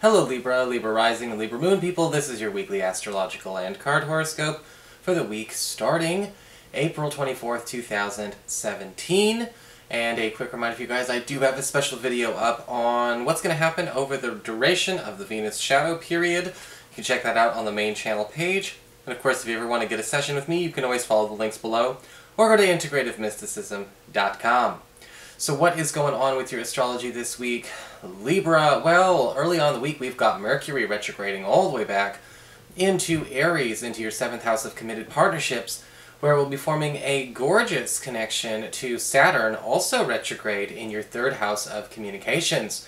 Hello Libra, Libra Rising, and Libra Moon people. This is your weekly astrological and card horoscope for the week starting April 24th, 2017. And a quick reminder for you guys, I do have a special video up on what's going to happen over the duration of the Venus shadow period. You can check that out on the main channel page. And of course, if you ever want to get a session with me, you can always follow the links below or go to integrativemysticism.com. So what is going on with your astrology this week? Libra, well, early on in the week we've got Mercury retrograding all the way back into Aries, into your 7th house of committed partnerships, where we'll be forming a gorgeous connection to Saturn, also retrograde in your 3rd house of communications.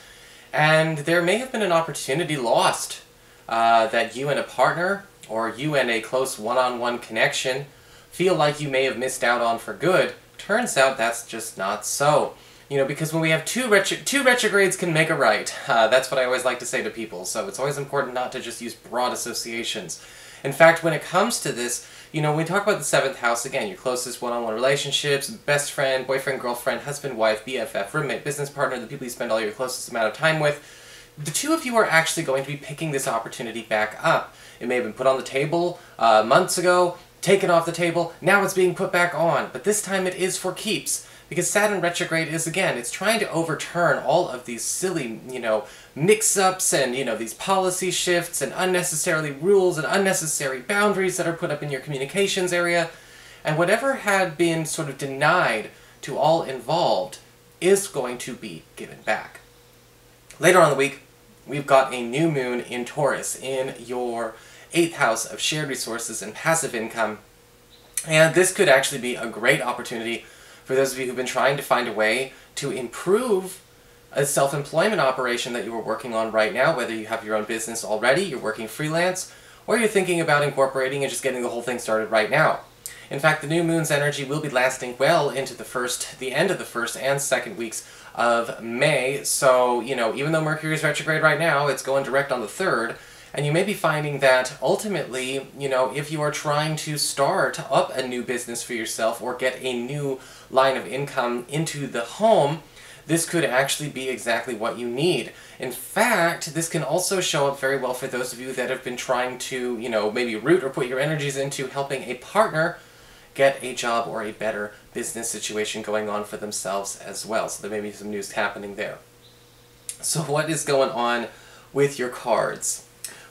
And there may have been an opportunity lost that you and a partner, or you and a close one-on-one connection, feel like you may have missed out on for good. Turns out that's just not so. You know, because when we have two retrogrades can make a right. That's what I always like to say to people, so it's always important not to just use broad associations. In fact, when it comes to this, you know, when we talk about the 7th house, again, your closest one-on-one relationships, best friend, boyfriend, girlfriend, husband, wife, BFF, roommate, business partner, the people you spend all your closest amount of time with, the two of you are actually going to be picking this opportunity back up. It may have been put on the table months ago, taken off the table, now it's being put back on, but this time it is for keeps. Because Saturn retrograde is, again, it's trying to overturn all of these silly, you know, mix-ups and, you know, these policy shifts and unnecessarily rules and unnecessary boundaries that are put up in your communications area. And whatever had been sort of denied to all involved is going to be given back. Later on in the week, we've got a new moon in Taurus in your 8th house of shared resources and passive income. And this could actually be a great opportunity for those of you who've been trying to find a way to improve a self-employment operation that you are working on right now, whether you have your own business already, you're working freelance, or you're thinking about incorporating and just getting the whole thing started right now. In fact, the new moon's energy will be lasting well into the end of the 1st and 2nd weeks of May, so, you know, even though Mercury is retrograde right now, it's going direct on the 3rd, and you may be finding that ultimately, you know, if you are trying to start up a new business for yourself or get a new line of income into the home, this could actually be exactly what you need. In fact, this can also show up very well for those of you that have been trying to, you know, maybe root or put your energies into helping a partner get a job or a better business situation going on for themselves as well. So there may be some news happening there. So what is going on with your cards?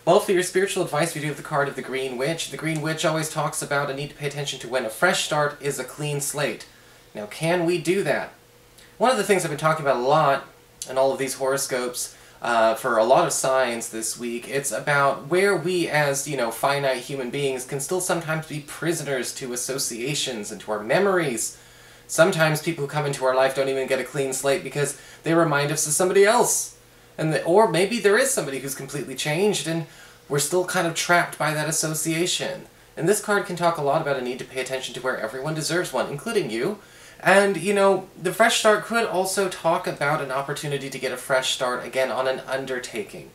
Well, for your spiritual advice, we do have the card of the Green Witch. The Green Witch always talks about a need to pay attention to when a fresh start is a clean slate. Now, can we do that? One of the things I've been talking about a lot in all of these horoscopes for a lot of signs this week, it's about where we as, you know, finite human beings can still sometimes be prisoners to associations and to our memories. Sometimes people who come into our life don't even get a clean slate because they remind us of somebody else. Or maybe there is somebody who's completely changed and we're still kind of trapped by that association. And this card can talk a lot about a need to pay attention to where everyone deserves one, including you. And, you know, the fresh start could also talk about an opportunity to get a fresh start, again, on an undertaking.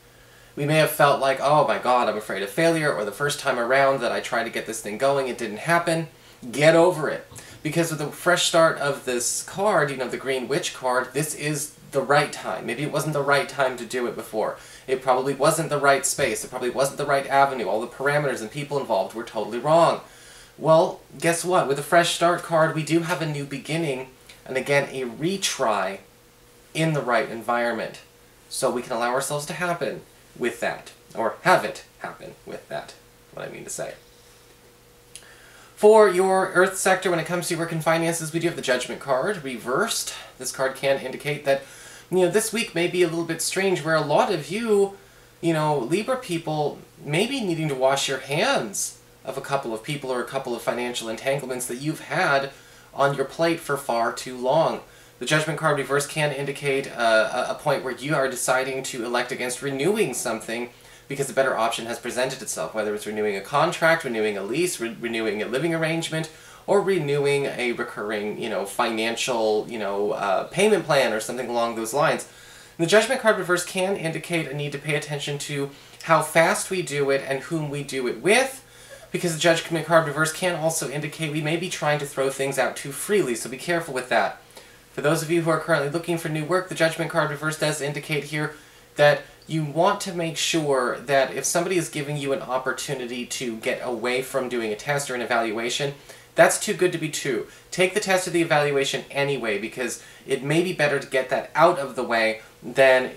We may have felt like, oh my god, I'm afraid of failure, or the first time around that I tried to get this thing going, it didn't happen. Get over it. Because with the fresh start of this card, you know, the Green Witch card, this is the right time. Maybe it wasn't the right time to do it before. It probably wasn't the right space. It probably wasn't the right avenue. All the parameters and people involved were totally wrong. Well, guess what? With the Fresh Start card, we do have a new beginning, and again, a retry in the right environment. So we can allow ourselves to happen with that, or have it happen with that, what I mean to say. For your Earth sector, when it comes to work and finances, we do have the Judgment card, reversed. This card can indicate that, you know, this week may be a little bit strange where a lot of you, you know, Libra people may be needing to wash your hands of a couple of people or a couple of financial entanglements that you've had on your plate for far too long. The Judgment card reverse can indicate a point where you are deciding to elect against renewing something because a better option has presented itself, whether it's renewing a contract, renewing a lease, renewing a living arrangement, or renewing a recurring, you know, financial, you know, payment plan or something along those lines. And the Judgment card reverse can indicate a need to pay attention to how fast we do it and whom we do it with, because the Judgment card reverse can also indicate we may be trying to throw things out too freely, so be careful with that. For those of you who are currently looking for new work, the Judgment card reverse does indicate here that you want to make sure that if somebody is giving you an opportunity to get away from doing a test or an evaluation, that's too good to be true. Take the test or the evaluation anyway, because it may be better to get that out of the way than,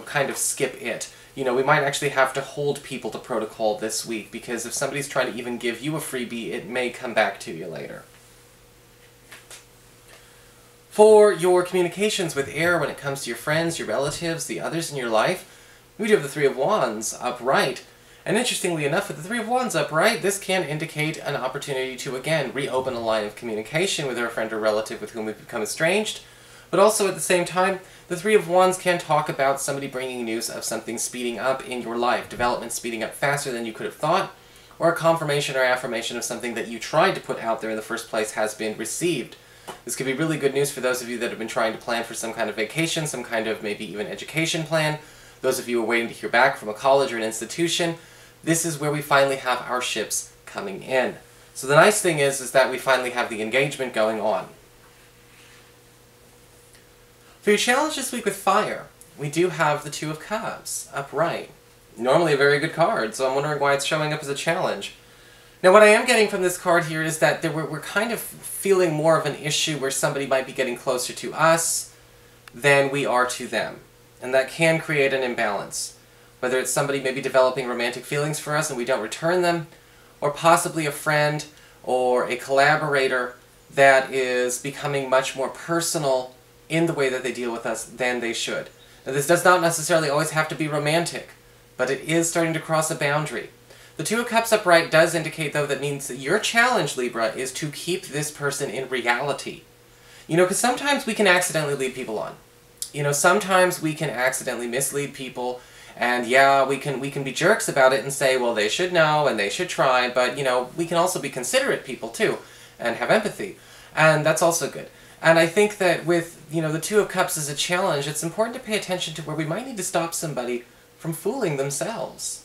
kind of skip it. We might actually have to hold people to protocol this week, because if somebody's trying to even give you a freebie, it may come back to you later. For your communications with air when it comes to your friends, your relatives, the others in your life, we do have the Three of Wands upright. And interestingly enough, with the Three of Wands upright, this can indicate an opportunity to, again, reopen a line of communication with a friend or relative with whom we've become estranged. But also at the same time, the Three of Wands can talk about somebody bringing news of something speeding up in your life, development speeding up faster than you could have thought, or a confirmation or affirmation of something that you tried to put out there in the first place has been received. This could be really good news for those of you that have been trying to plan for some kind of vacation, some kind of maybe even education plan. Those of you who are waiting to hear back from a college or an institution, this is where we finally have our ships coming in. So the nice thing is that we finally have the engagement going on. For your challenge this week with fire, we do have the Two of Cups upright. Normally a very good card, so I'm wondering why it's showing up as a challenge. Now what I am getting from this card here is that we're kind of feeling more of an issue where somebody might be getting closer to us than we are to them. And that can create an imbalance. Whether it's somebody maybe developing romantic feelings for us and we don't return them, or possibly a friend or a collaborator that is becoming much more personal in the way that they deal with us than they should. Now this does not necessarily always have to be romantic, but it is starting to cross a boundary. The Two of Cups upright does indicate, though, that means that your challenge, Libra, is to keep this person in reality. Because sometimes we can accidentally lead people on. Sometimes we can accidentally mislead people, and yeah, we can be jerks about it and say, well, they should know and they should try, but, we can also be considerate people, too, and have empathy, and that's also good. And I think that with, the Two of Cups as a challenge, it's important to pay attention to where we might need to stop somebody from fooling themselves.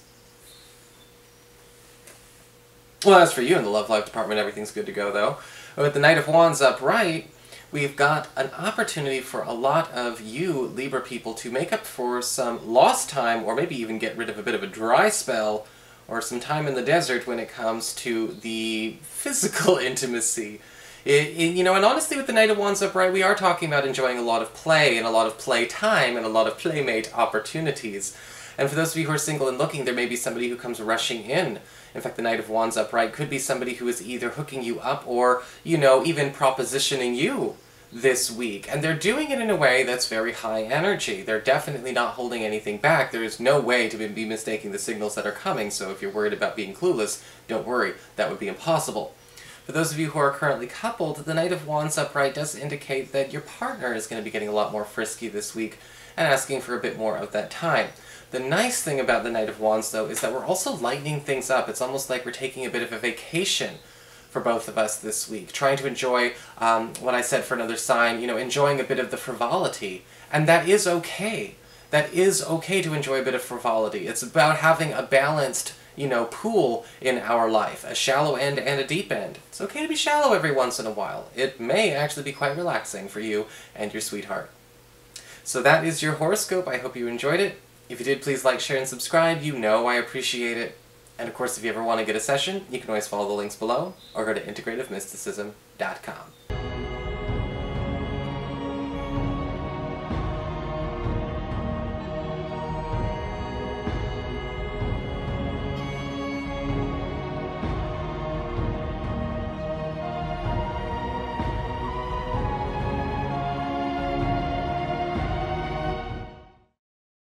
Well, as for you in the love life department, everything's good to go, though. With the Knight of Wands upright, we've got an opportunity for a lot of you, Libra people, to make up for some lost time, or maybe even get rid of a bit of a dry spell, or some time in the desert when it comes to the physical intimacy. And honestly, with the Knight of Wands upright, we are talking about enjoying a lot of play, and a lot of play time, and a lot of playmate opportunities. And for those of you who are single and looking, there may be somebody who comes rushing in. In fact, the Knight of Wands upright could be somebody who is either hooking you up or, even propositioning you this week. And they're doing it in a way that's very high energy. They're definitely not holding anything back. There is no way to be mistaking the signals that are coming, so if you're worried about being clueless, don't worry, that would be impossible. For those of you who are currently coupled, the Knight of Wands upright does indicate that your partner is going to be getting a lot more frisky this week and asking for a bit more of that time. The nice thing about the Knight of Wands, though, is that we're also lightening things up. It's almost like we're taking a bit of a vacation for both of us this week, trying to enjoy what I said for another sign, enjoying a bit of the frivolity. And that is okay. That is okay to enjoy a bit of frivolity. It's about having a balanced, pool in our life, a shallow end and a deep end. It's okay to be shallow every once in a while. It may actually be quite relaxing for you and your sweetheart. So that is your horoscope. I hope you enjoyed it. If you did, please like, share, and subscribe. I appreciate it. And of course, if you ever want to get a session, you can always follow the links below, or go to integrativemysticism.com.